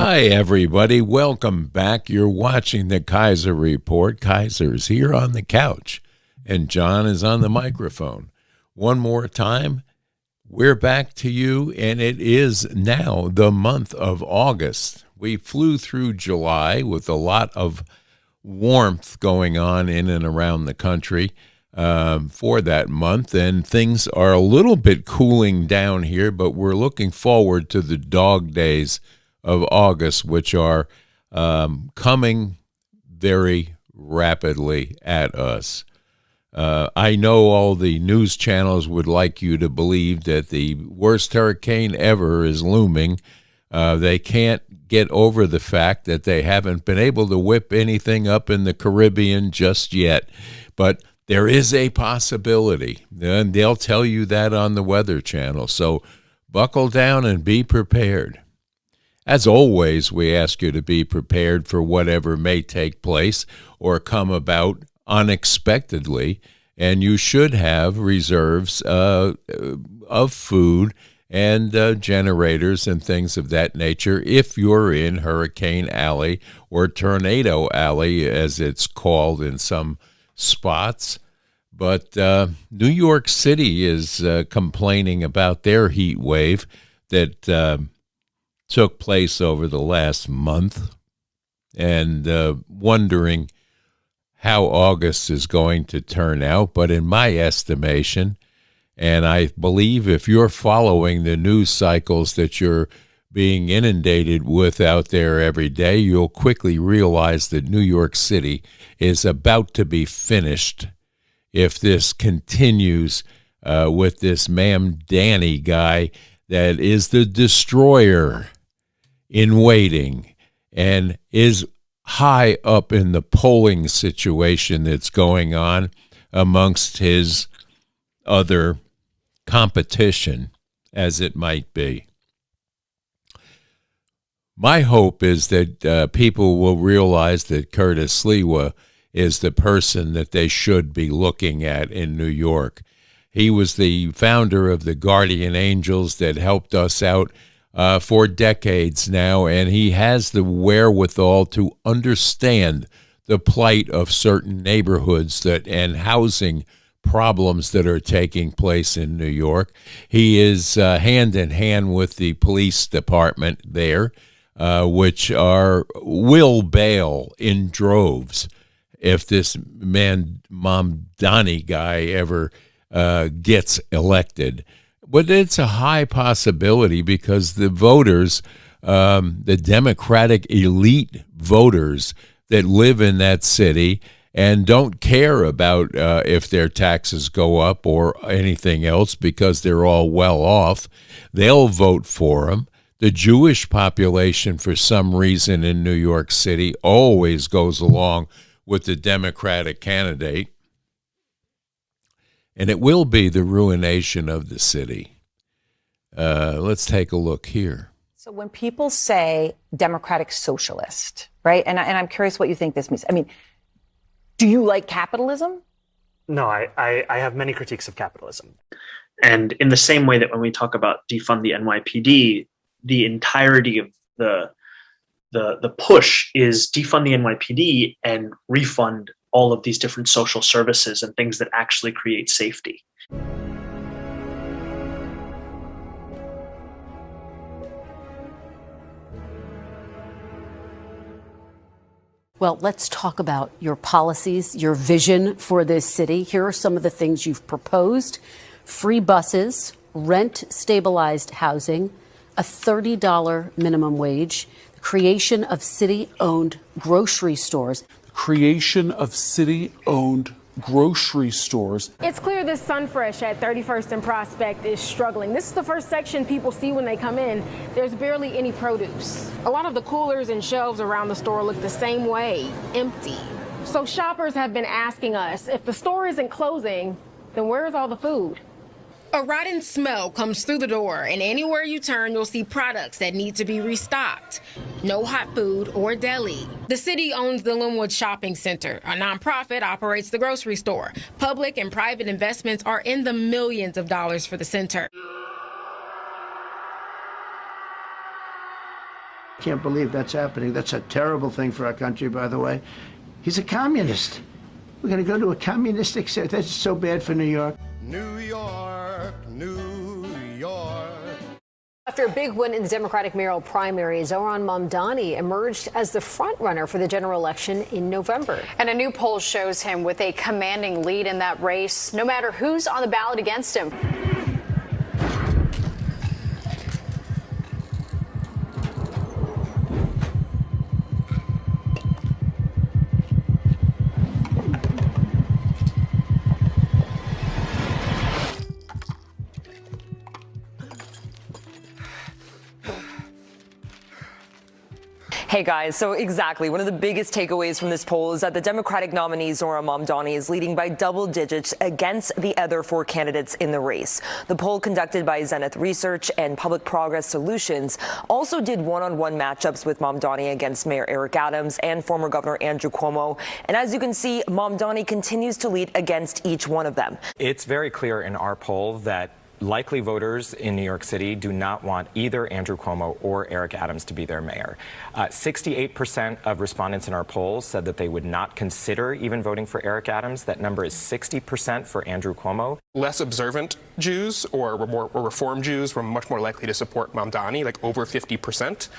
Hi, everybody. Welcome back. You're watching the Kaiser Report. Kaiser's here on the couch, and John is on the microphone. One more time, we're back to you, and it is now the month of August. We flew through July with a lot of warmth going on in and around the country for that month, and things are a little bit cooling down here, but we're looking forward to the dog days of August, which are coming very rapidly at us. I know all the news channels would like you to believe that the worst hurricane ever is looming. They can't get over the fact that they haven't been able to whip anything up in the Caribbean just yet. But there is a possibility, and they'll tell you that on the Weather Channel. So buckle down and be prepared. As always, we ask you to be prepared for whatever may take place or come about unexpectedly, and you should have reserves of food and generators and things of that nature if you're in Hurricane Alley or Tornado Alley, as it's called in some spots. But New York City is complaining about their heat wave that took place over the last month, and wondering how August is going to turn out. But in my estimation, and I believe if you're following the news cycles that you're being inundated with out there every day, you'll quickly realize that New York City is about to be finished if this continues with this Mamdani guy that is the destroyer in waiting and is high up in the polling situation that's going on amongst his other competition, as it might be. My hope is that people will realize that Curtis Sliwa is the person that they should be looking at in New York. He was the founder of the Guardian Angels that helped us out for decades now, and he has the wherewithal to understand the plight of certain neighborhoods and housing problems that are taking place in New York. He is hand in hand with the police department there, which will bail in droves if this Mamdani guy ever gets elected. But it's a high possibility because the voters, the Democratic elite voters that live in that city and don't care about if their taxes go up or anything else because they're all well off, they'll vote for him. The Jewish population, for some reason in New York City, always goes along with the Democratic candidate. And it will be the ruination of the city. Let's take a look here. So when people say democratic socialist, right, and I'm curious what you think this means. I mean, do you like capitalism? No, I have many critiques of capitalism. And in the same way that when we talk about defund the NYPD, the entirety of the push is defund the NYPD and refund all of these different social services and things that actually create safety. Well, let's talk about your policies, your vision for this city. Here are some of the things you've proposed: free buses, rent-stabilized housing, a $30 minimum wage, the creation of city-owned grocery stores. Creation of city-owned grocery stores. It's clear this Sunfresh at 31st and Prospect is struggling. This is the first section people see when they come in. There's barely any produce. A lot of the coolers and shelves around the store look the same way, empty. So shoppers have been asking us, if the store isn't closing, then where's all the food? A rotten smell comes through the door, and anywhere you turn, you'll see products that need to be restocked. No hot food or deli. The city owns the Linwood Shopping Center. A nonprofit operates the grocery store. Public and private investments are in the millions of dollars for the center. Can't believe that's happening. That's a terrible thing for our country, by the way. He's a communist. We're going to go to a communistic state. That's so bad for New York. New York, New York. After a big win in the Democratic mayoral primary, Zohran Mamdani emerged as the frontrunner for the general election in November. And a new poll shows him with a commanding lead in that race, no matter who's on the ballot against him. Hey guys, so exactly, one of the biggest takeaways from this poll is that the Democratic nominee Zohran Mamdani is leading by double digits against the other four candidates in the race. The poll conducted by Zenith Research and Public Progress Solutions also did one-on-one matchups with Mamdani against Mayor Eric Adams and former Governor Andrew Cuomo. And as you can see, Mamdani continues to lead against each one of them. It's very clear in our poll that likely voters in New York City do not want either Andrew Cuomo or Eric Adams to be their mayor. 68% of respondents in our polls said that they would not consider even voting for Eric Adams. That number is 60% for Andrew Cuomo. Less observant Jews or Reform Jews were much more likely to support Mamdani, like over 50%.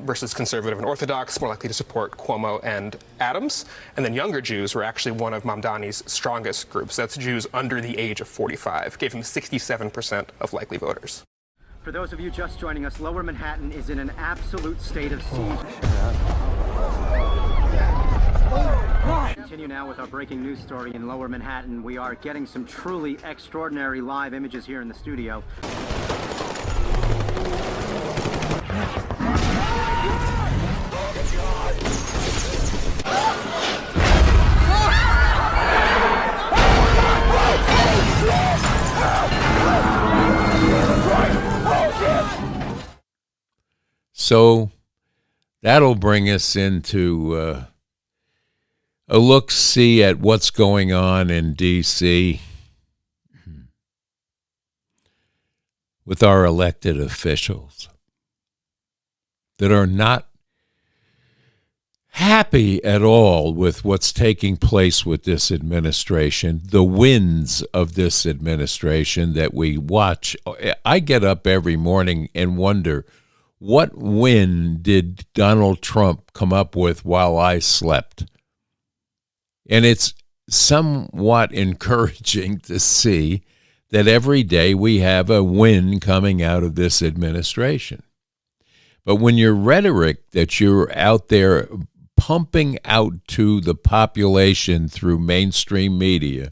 Versus conservative and Orthodox, more likely to support Cuomo and Adams. And then younger Jews were actually one of Mamdani's strongest groups. That's Jews under the age of 45, gave him 67% of likely voters. For those of you just joining us, Lower Manhattan is in an absolute state of siege. Continue now with our breaking news story in Lower Manhattan. We are getting some truly extraordinary live images here in the studio. So that'll bring us into a look-see at what's going on in D.C. with our elected officials that are not happy at all with what's taking place with this administration, the wins of this administration that we watch. I get up every morning and wonder, what win did Donald Trump come up with while I slept? And it's somewhat encouraging to see that every day we have a win coming out of this administration. But when your rhetoric that you're out there pumping out to the population through mainstream media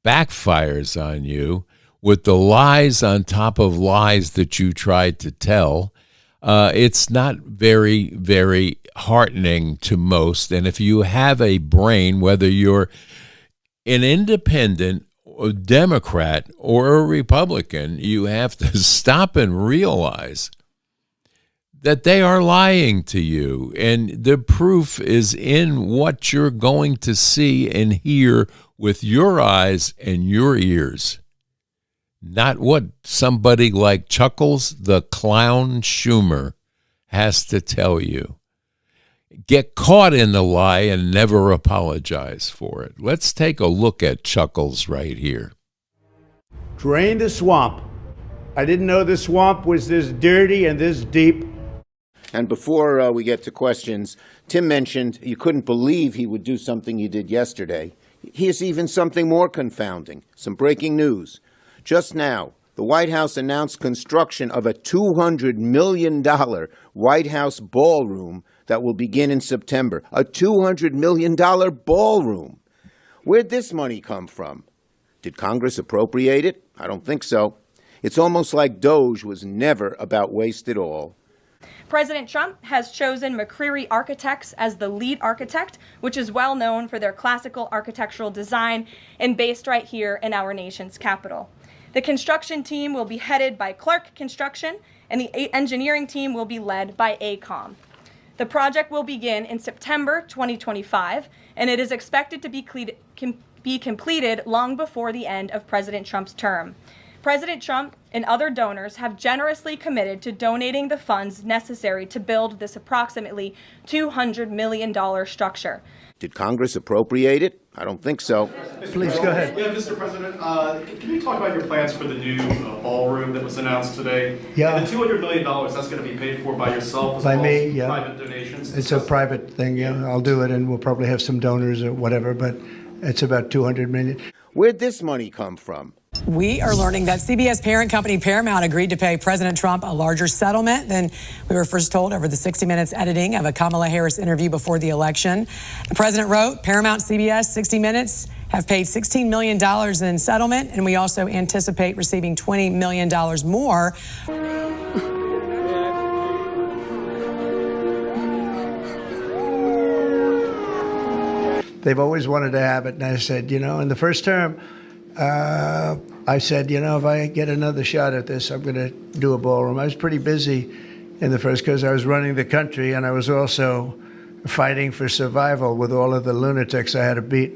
backfires on you with the lies on top of lies that you tried to tell, it's not very, very heartening to most. And if you have a brain, whether you're an independent, a Democrat, or a Republican, you have to stop and realize that they are lying to you. And the proof is in what you're going to see and hear with your eyes and your ears. Not what somebody like Chuckles the Clown Schumer has to tell you. Get caught in the lie and never apologize for it. Let's take a look at Chuckles right here. Drain the swamp. I didn't know the swamp was this dirty and this deep. And before we get to questions, Tim mentioned you couldn't believe he would do something he did yesterday. Here's even something more confounding. Some breaking news. Just now, the White House announced construction of a $200 million White House ballroom that will begin in September. A $200 million ballroom. Where'd this money come from? Did Congress appropriate it? I don't think so. It's almost like Doge was never about waste at all. President Trump has chosen McCreary Architects as the lead architect, which is well known for their classical architectural design and based right here in our nation's capital. The construction team will be headed by Clark Construction, and the engineering team will be led by AECOM. The project will begin in September 2025, and it is expected to be completed long before the end of President Trump's term. President Trump and other donors have generously committed to donating the funds necessary to build this approximately $200 million structure. Did Congress appropriate it? I don't think so. Please go ahead. Yeah, Mr. President, can you talk about your plans for the new ballroom that was announced today? Yeah. And the $200 million, that's going to be paid for by yourself as By well me, as yeah. private donations? It's a private thing, yeah. I'll do it, and we'll probably have some donors or whatever, but it's about $200 million. Where'd this money come from? We are learning that CBS parent company Paramount agreed to pay President Trump a larger settlement than we were first told over the 60 Minutes editing of a Kamala Harris interview before the election. The president wrote, Paramount, CBS, 60 Minutes have paid $16 million in settlement, and we also anticipate receiving $20 million more. They've always wanted to have it, and I said, in the first term, I said, if I get another shot at this, I'm going to do a ballroom. I was pretty busy in the first because I was running the country, and I was also fighting for survival with all of the lunatics I had to beat.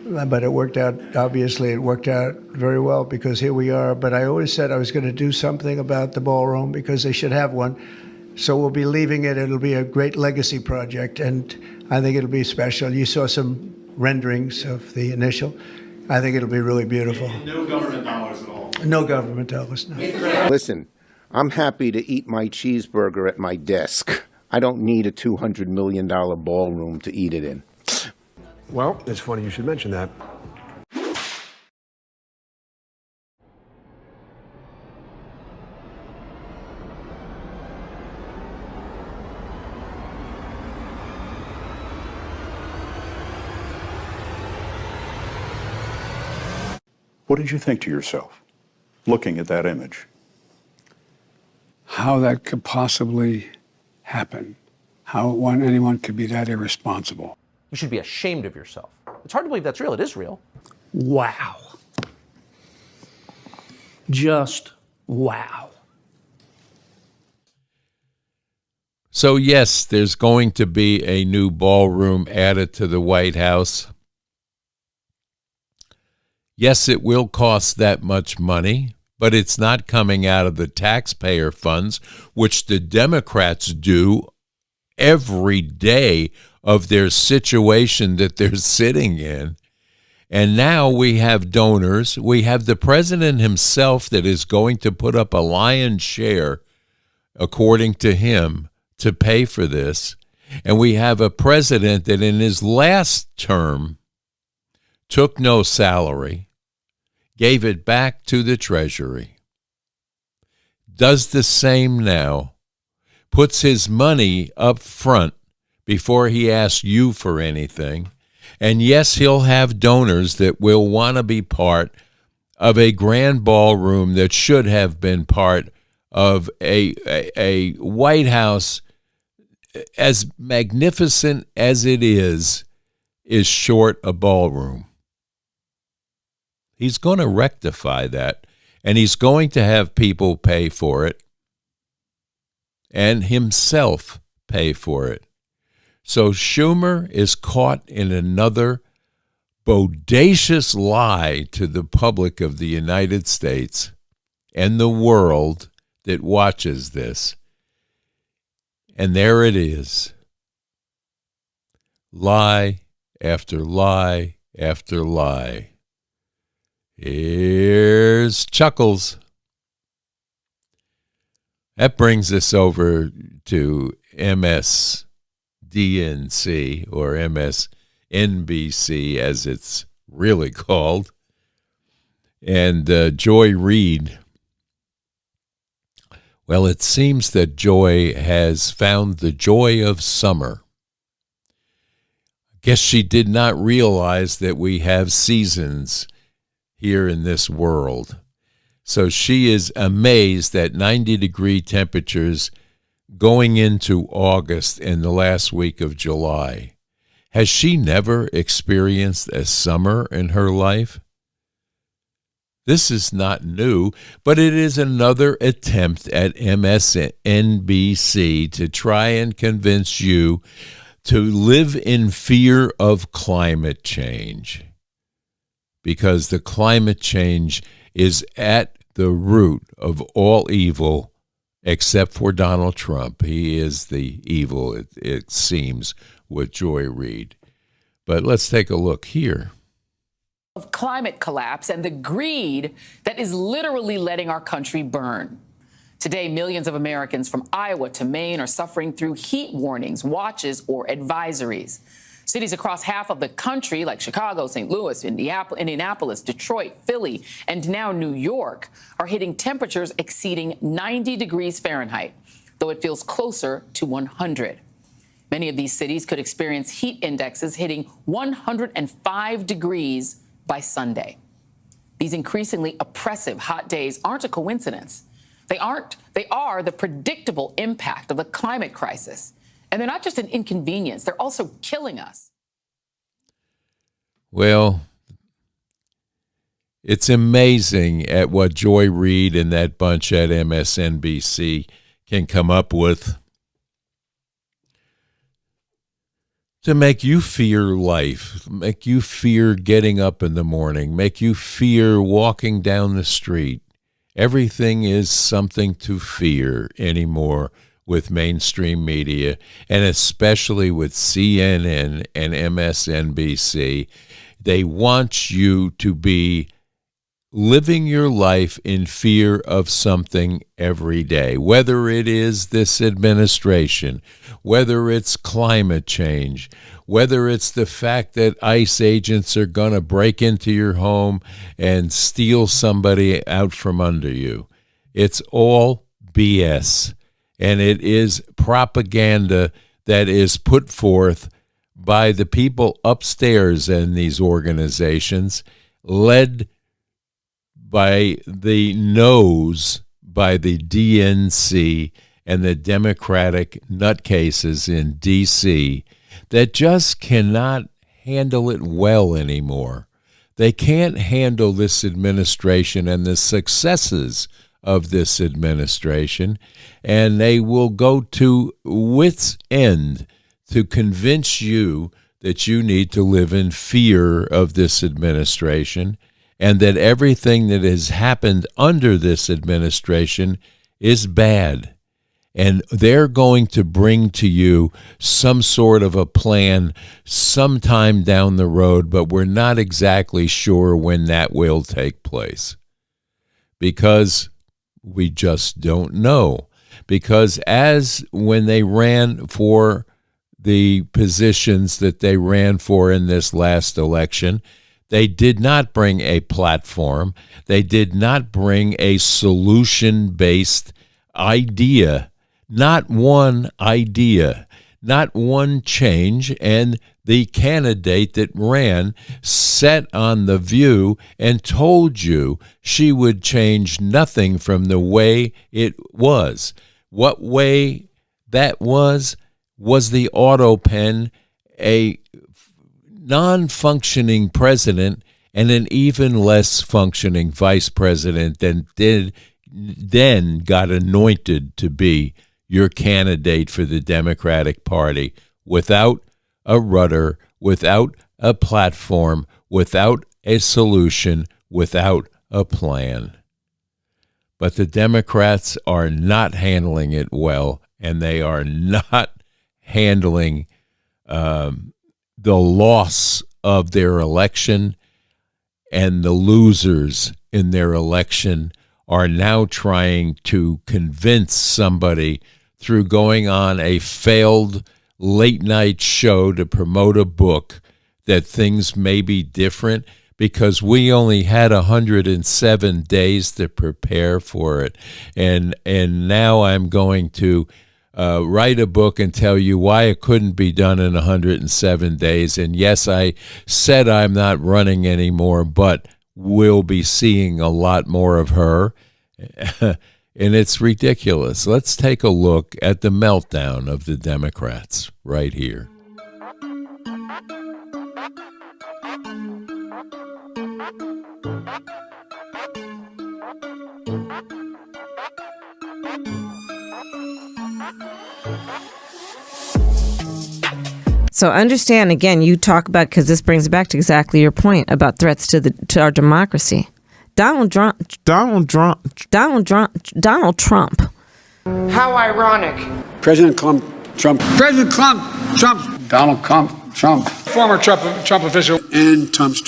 But it worked out, obviously, it worked out very well because here we are. But I always said I was going to do something about the ballroom because they should have one. So we'll be leaving it. It'll be a great legacy project, and I think it'll be special. You saw some renderings of the initial. I think it'll be really beautiful. No government dollars at all? No government dollars, no. Listen, I'm happy to eat my cheeseburger at my desk. I don't need a $200 million ballroom to eat it in. Well, it's funny you should mention that. What did you think to yourself, looking at that image? How that could possibly happen. How anyone could be that irresponsible. You should be ashamed of yourself. It's hard to believe that's real. It is real. Wow. Just wow. So, yes, there's going to be a new ballroom added to the White House. Yes, it will cost that much money, but it's not coming out of the taxpayer funds, which the Democrats do every day of their situation that they're sitting in. And now we have donors. We have the president himself that is going to put up a lion's share, according to him, to pay for this. And we have a president that in his last term took no salary, gave it back to the Treasury, does the same now, puts his money up front before he asks you for anything. And yes, he'll have donors that will want to be part of a grand ballroom that should have been part of a White House as magnificent as it is short a ballroom. He's going to rectify that, and he's going to have people pay for it and himself pay for it. So Schumer is caught in another bodacious lie to the public of the United States and the world that watches this. And there it is. Lie after lie after lie. Here's Chuckles. That brings us over to MSDNC, or MSNBC as it's really called. And Joy Reid. Well, it seems that Joy has found the joy of summer. I guess she did not realize that we have seasons here in this world. So she is amazed at 90-degree temperatures going into August in the last week of July. Has she never experienced a summer in her life? This is not new, but it is another attempt at MSNBC to try and convince you to live in fear of climate change. Because the climate change is at the root of all evil, except for Donald Trump. He is the evil, it seems, with Joy Reid. But let's take a look here. Of climate collapse and the greed that is literally letting our country burn. Today, millions of Americans from Iowa to Maine are suffering through heat warnings, watches, or advisories. Cities across half of the country, like Chicago, St. Louis, Indianapolis, Detroit, Philly, and now New York, are hitting temperatures exceeding 90 degrees Fahrenheit, though it feels closer to 100. Many of these cities could experience heat indexes hitting 105 degrees by Sunday. These increasingly oppressive hot days aren't a coincidence. They are the predictable impact of the climate crisis. And they're not just an inconvenience, they're also killing us. Well, it's amazing at what Joy Reid and that bunch at MSNBC can come up with to make you fear life, make you fear getting up in the morning, make you fear walking down the street. Everything is something to fear anymore with mainstream media, and especially with CNN and MSNBC. They want you to be living your life in fear of something every day, whether it is this administration, whether it's climate change, whether it's the fact that ICE agents are going to break into your home and steal somebody out from under you. It's all BS, and it is propaganda that is put forth by the people upstairs in these organizations, led by the nose, by the DNC and the Democratic nutcases in D.C. that just cannot handle it well anymore. They can't handle this administration and the successes of this administration, and they will go to wit's end to convince you that you need to live in fear of this administration, and that everything that has happened under this administration is bad. And they're going to bring to you some sort of a plan sometime down the road, but we're not exactly sure when that will take place, because we just don't know. Because as when they ran for the positions that they ran for in this last election, they did not bring a platform. They did not bring a solution-based idea, not one idea, not one change. And the candidate that ran sat on The View and told you she would change nothing from the way it was. What way that was the auto pen, a non-functioning president, and an even less functioning vice president than then got anointed to be your candidate for the Democratic Party, without a rudder, without a platform, without a solution, without a plan. But the Democrats are not handling it well, and they are not handling the loss of their election, and the losers in their election are now trying to convince somebody through going on a failed late-night show to promote a book that things may be different, because we only had 107 days to prepare for it. And now I'm going to write a book and tell you why it couldn't be done in 107 days. And yes, I said I'm not running anymore, but we'll be seeing a lot more of her. And it's ridiculous. Let's take a look at the meltdown of the Democrats right here. So understand, again, you talk about, because this brings back to exactly your point about threats to our democracy. Donald Trump. How ironic. President Trump. Donald Trump. Former Trump official. And Trump's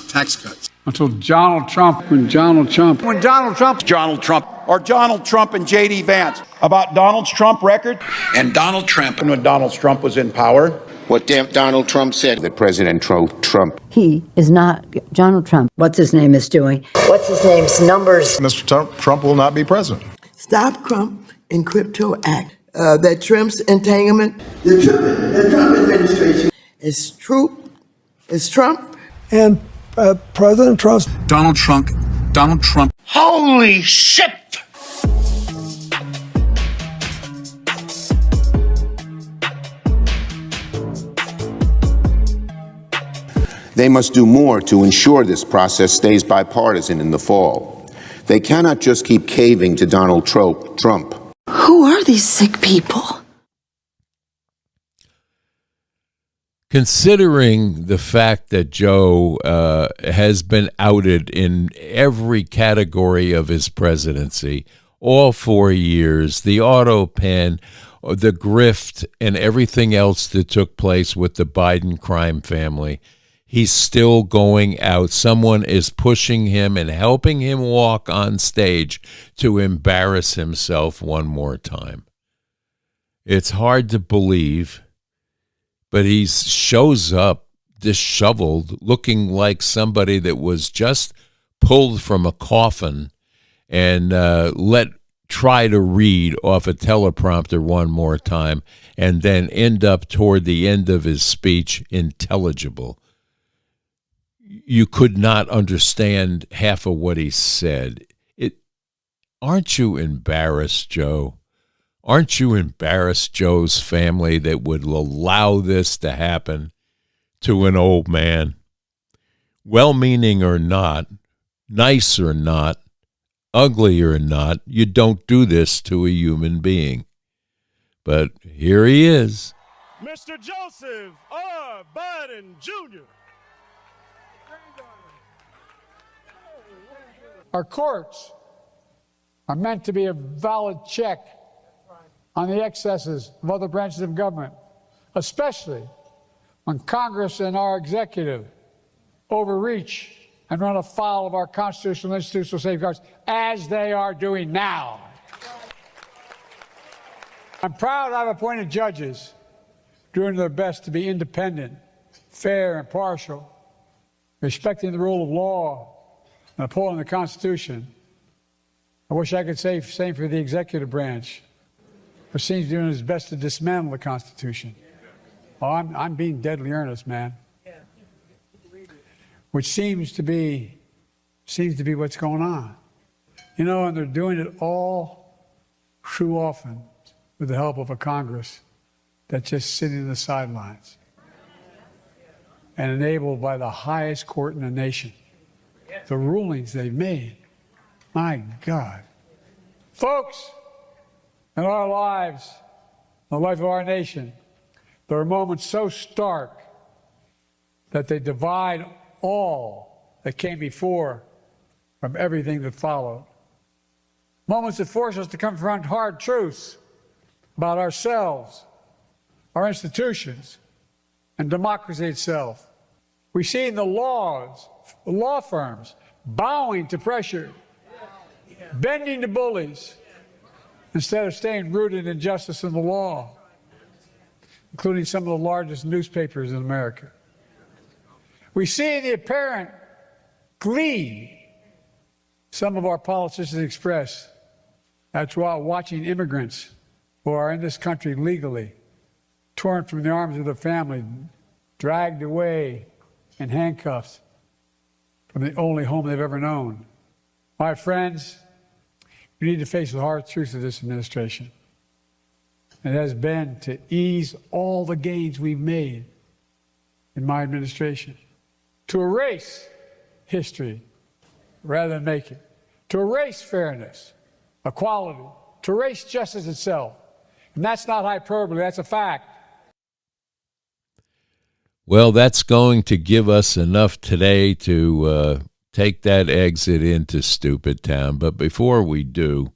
tax cuts. Until Donald Trump. When Donald Trump Or Donald Trump and J.D. Vance about Donald Trump's record. and Donald Trump. When Donald Trump was in power. What Donald Trump said that President Trump. He is not Donald Trump. What's his name is doing? What's his name's numbers? Mr. Trump will not be president. Stop Trump and Crypto Act. That Trump's entanglement. The Trump administration is true. It's Trump. And President Trump. Donald Trump. Holy shit! They must do more to ensure this process stays bipartisan in the fall. They cannot just keep caving to Donald Trump. Who are these sick people? Considering the fact that Joe has been outed in every category of his presidency, all 4 years, the auto pen, the grift, and everything else that took place with the Biden crime family, he's still going out. Someone is pushing him and helping him walk on stage to embarrass himself one more time. It's hard to believe, but he shows up disheveled, looking like somebody that was just pulled from a coffin and try to read off a teleprompter one more time and then end up toward the end of his speech intelligible. You could not understand half of what he said. Aren't you embarrassed, Joe? Aren't you embarrassed, Joe's family, that would allow this to happen to an old man? Well-meaning or not, nice or not, ugly or not, you don't do this to a human being. But here he is. Mr. Joseph R. Biden Jr. Our courts are meant to be a valid check on the excesses of other branches of government, especially when Congress and our executive overreach and run afoul of our constitutional and institutional safeguards, as they are doing now. I'm proud I've appointed judges doing their best to be independent, fair, and impartial, respecting the rule of law and upholding the Constitution. I wish I could say the same for the executive branch, who seems doing his best to dismantle the Constitution. Oh, I'm being deadly earnest, man. Which seems to be what's going on. You know, and they're doing it all too often with the help of a Congress that's just sitting in the sidelines and enabled by the highest court in the nation. The rulings they've made. My God. Folks, in our lives, the life of our nation, there are moments so stark that they divide all that came before from everything that followed. Moments that force us to confront hard truths about ourselves, our institutions, and democracy itself. We see in the law firms bowing to pressure, bending to bullies, instead of staying rooted in justice and the law, including some of the largest newspapers in America. We see the apparent glee some of our politicians express that's while watching immigrants who are in this country legally, torn from the arms of their family, dragged away in handcuffs from the only home they've ever known. My friends, we need to face the hard truth of this administration. It has been to ease all the gains we've made in my administration, to erase history rather than make it, to erase fairness, equality, to erase justice itself. And that's not hyperbole, that's a fact. Well, that's going to give us enough today to take that exit into Stupid Town. But before we do,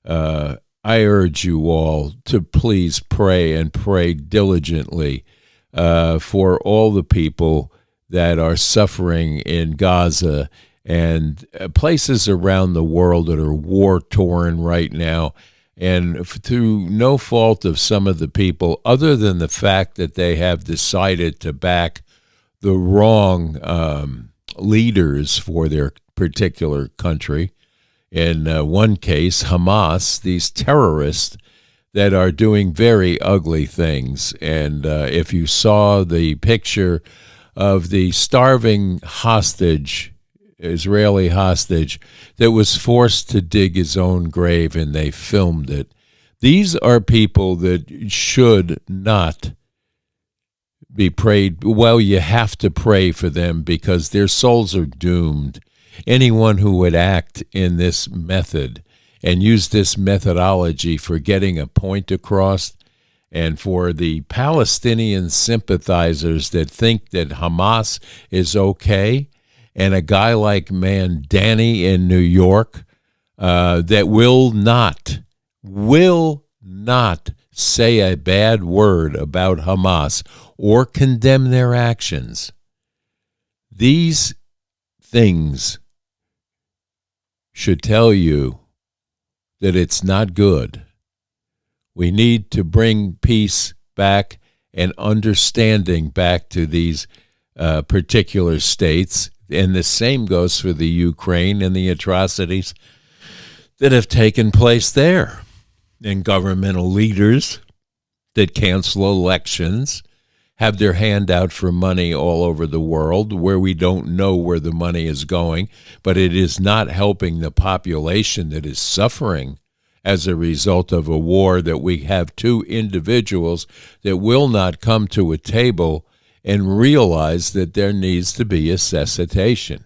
I urge you all to please pray and pray diligently for all the people that are suffering in Gaza and places around the world that are war-torn right now. And through no fault of some of the people, other than the fact that they have decided to back the wrong leaders for their particular country. In one case, Hamas, these terrorists that are doing very ugly things. And if you saw the picture of the starving hostage, Israeli hostage, that was forced to dig his own grave and they filmed it, these are people that should not be prayed. Well, you have to pray for them because their souls are doomed. Anyone who would act in this method and use this methodology for getting a point across, and for the Palestinian sympathizers that think that Hamas is okay, and a guy like Mamdani in New York that will not say a bad word about Hamas or condemn their actions. These things should tell you that it's not good. We need to bring peace back and understanding back to these particular states. And the same goes for the Ukraine and the atrocities that have taken place there. And governmental leaders that cancel elections have their hand out for money all over the world where we don't know where the money is going, but it is not helping the population that is suffering as a result of a war, that we have two individuals that will not come to a table and realize that there needs to be a cessation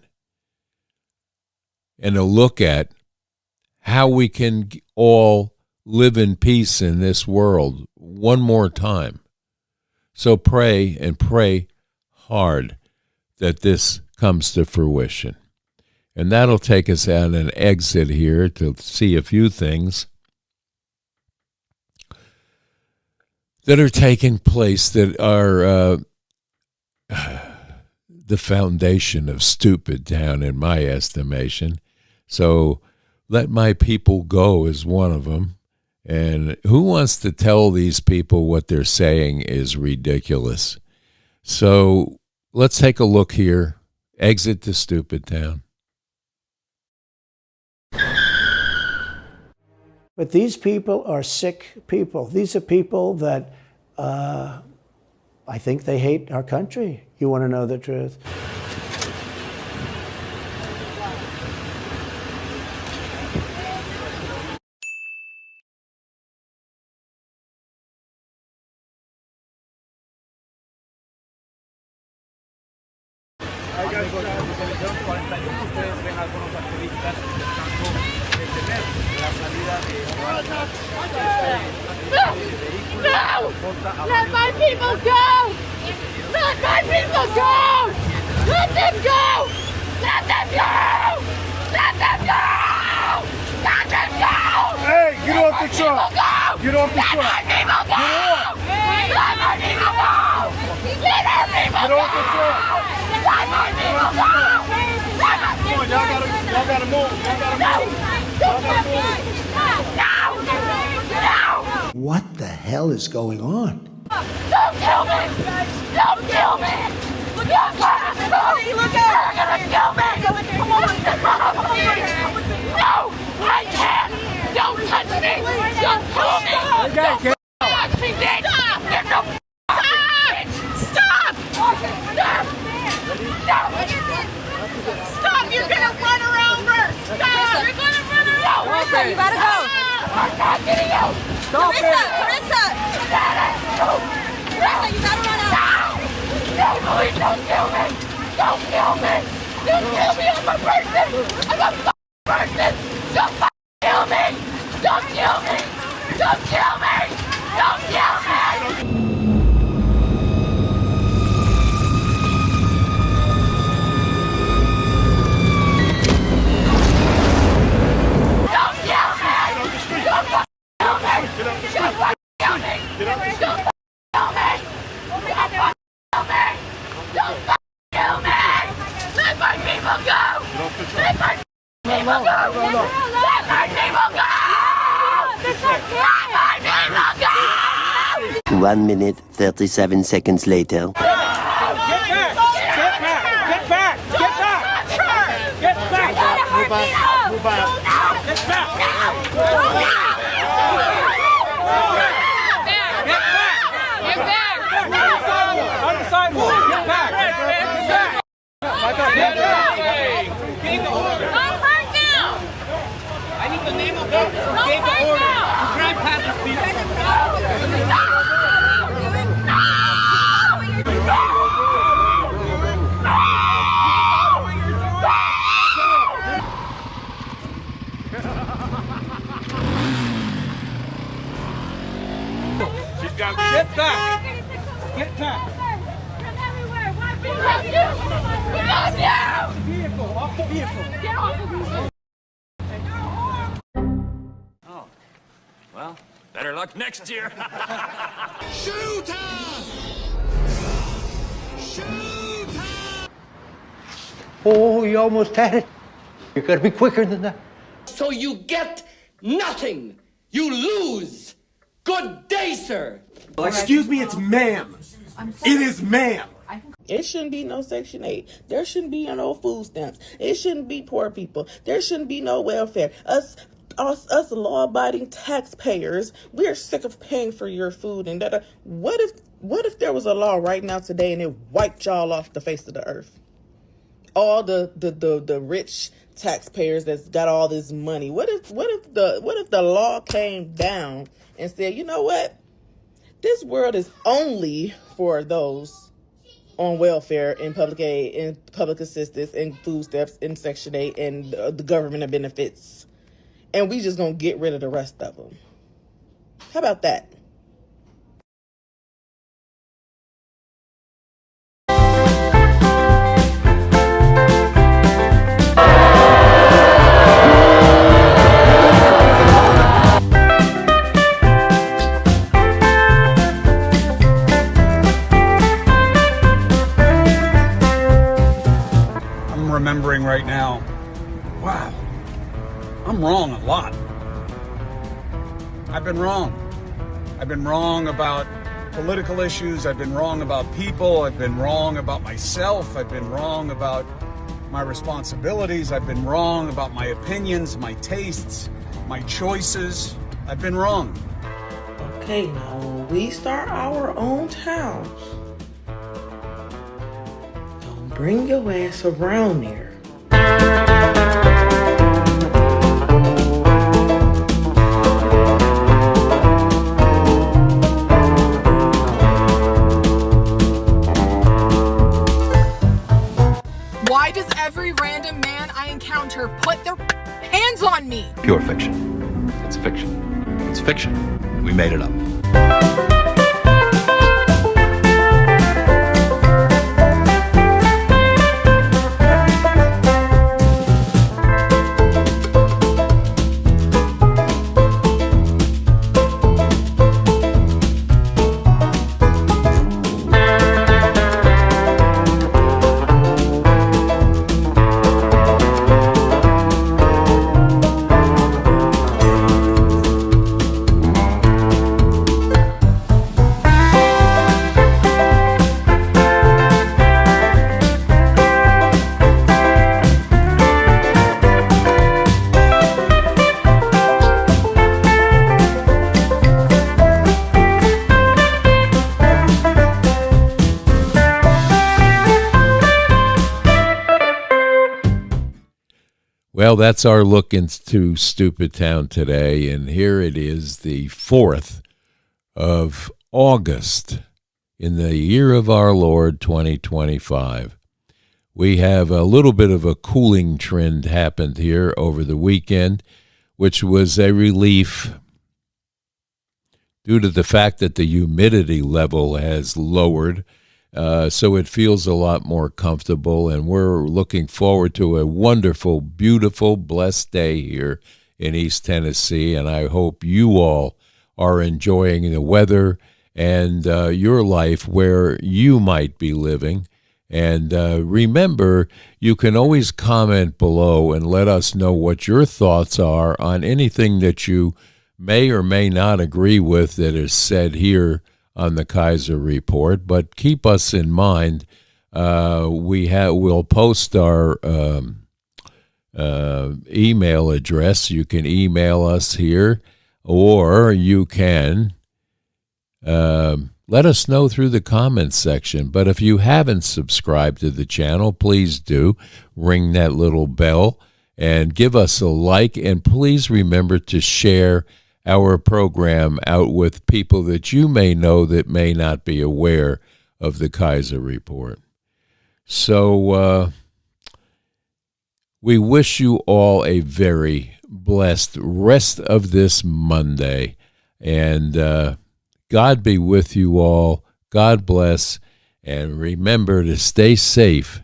and a look at how we can all live in peace in this world one more time. So pray, and pray hard that this comes to fruition. And that'll take us out an exit here to see a few things that are taking place that are the foundation of Stupid Town, in my estimation. So Let My People Go is one of them. And who wants to tell these people what they're saying is ridiculous? So let's take a look here. Exit to Stupid Town. But these people are sick people. These are people that I think they hate our country. You want to know the truth? Let my people go! Let my people go! Let them go! Let them go! Let them go! Let them go! Hey, get off the truck! Get off the truck! Let my people go! Let my people go! Let our people Get off the truck! Let my people go! Come on, y'all gotta move. Y'all gotta move. What the hell is going on? Don't kill me! Don't kill me! Look at me! Look at her! You're gonna kill me! Come on! No! I can't! Don't touch me! Don't kill me! Don't touch me, bitch! There's no Stop! Stop! Stop! You're gonna run her over! Stop! You're gonna run her over! Carissa, you gotta go! I'm not getting out! Carissa! Carissa, you gotta run out! No, please don't kill me! Don't kill me! Don't kill me! I'm a person! I'm a person! Don't kill me! Don't kill me! Don't kill me! Don't kill me! Get up. Don't kill me. Don't kill me. Let my people go. Let my people go. Let my people go. Let my people go. 1 minute, 37 seconds later. Get back! Get back! Get back! Get back! Get back! Move back! Move back! Get back! Get back! On the sidewalk! Get back! Get back! Get back! I'm hurt now! I need the name of those who gave the order to drive past the people. Get back! Get back! From everywhere! Why we love you! We love you! Vehicle! Off the vehicle! Get off the vehicle! Oh. Well, better luck next year. Shoot her! Shoot her! Oh, you almost had it. You gotta be quicker than that. So you get nothing. You lose. Good day, sir. Excuse me, it's ma'am. It is ma'am. It shouldn't be no Section 8. There shouldn't be no food stamps. It shouldn't be poor people. There shouldn't be no welfare. Us law-abiding taxpayers, we're sick of paying for your food. And what if there was a law right now today and it wiped y'all off the face of the earth? All the rich taxpayers that's got all this money. What if the law came down and said, you know what? This world is only for those on welfare and public aid and public assistance and food stamps and Section 8 and the government benefits. And we just gonna get rid of the rest of them. How about that? Remembering right now, wow, I'm wrong a lot. I've been wrong. I've been wrong about political issues. I've been wrong about people. I've been wrong about myself. I've been wrong about my responsibilities. I've been wrong about my opinions, my tastes, my choices. I've been wrong. Okay, now when we start our own towns, bring your ass around there. Why does every random man I encounter put their hands on me? Pure fiction. It's fiction. It's fiction. We made it up. Well, that's our look into Stupid Town today, and here it is, the 4th of August in the year of our Lord 2025. We have a little bit of a cooling trend happened here over the weekend, which was a relief due to the fact that the humidity level has lowered. So it feels a lot more comfortable, and we're looking forward to a wonderful, beautiful, blessed day here in East Tennessee, and I hope you all are enjoying the weather and your life where you might be living. And remember, you can always comment below and let us know what your thoughts are on anything that you may or may not agree with that is said here on the Kaiser Report. But keep us in mind. We'll post our email address. You can email us here, or you can let us know through the comments section. But if you haven't subscribed to the channel, please do. Ring that little bell and give us a like. And please remember to share our program out with people that you may know that may not be aware of the Kaiser Report. So we wish you all a very blessed rest of this Monday. And God be with you all. God bless. And remember to stay safe,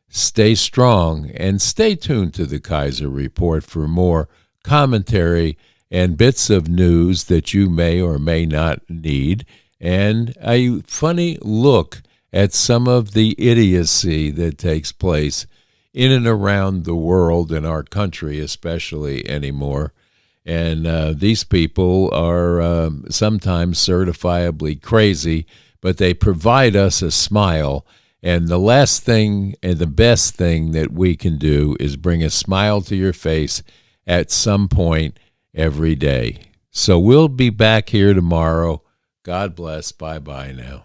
stay strong, and stay tuned to the Kaiser Report for more commentary and bits of news that you may or may not need, and a funny look at some of the idiocy that takes place in and around the world, in our country especially anymore. And these people are sometimes certifiably crazy, but they provide us a smile. And the last thing and the best thing that we can do is bring a smile to your face at some point every day. So we'll be back here tomorrow. God bless. Bye-bye now.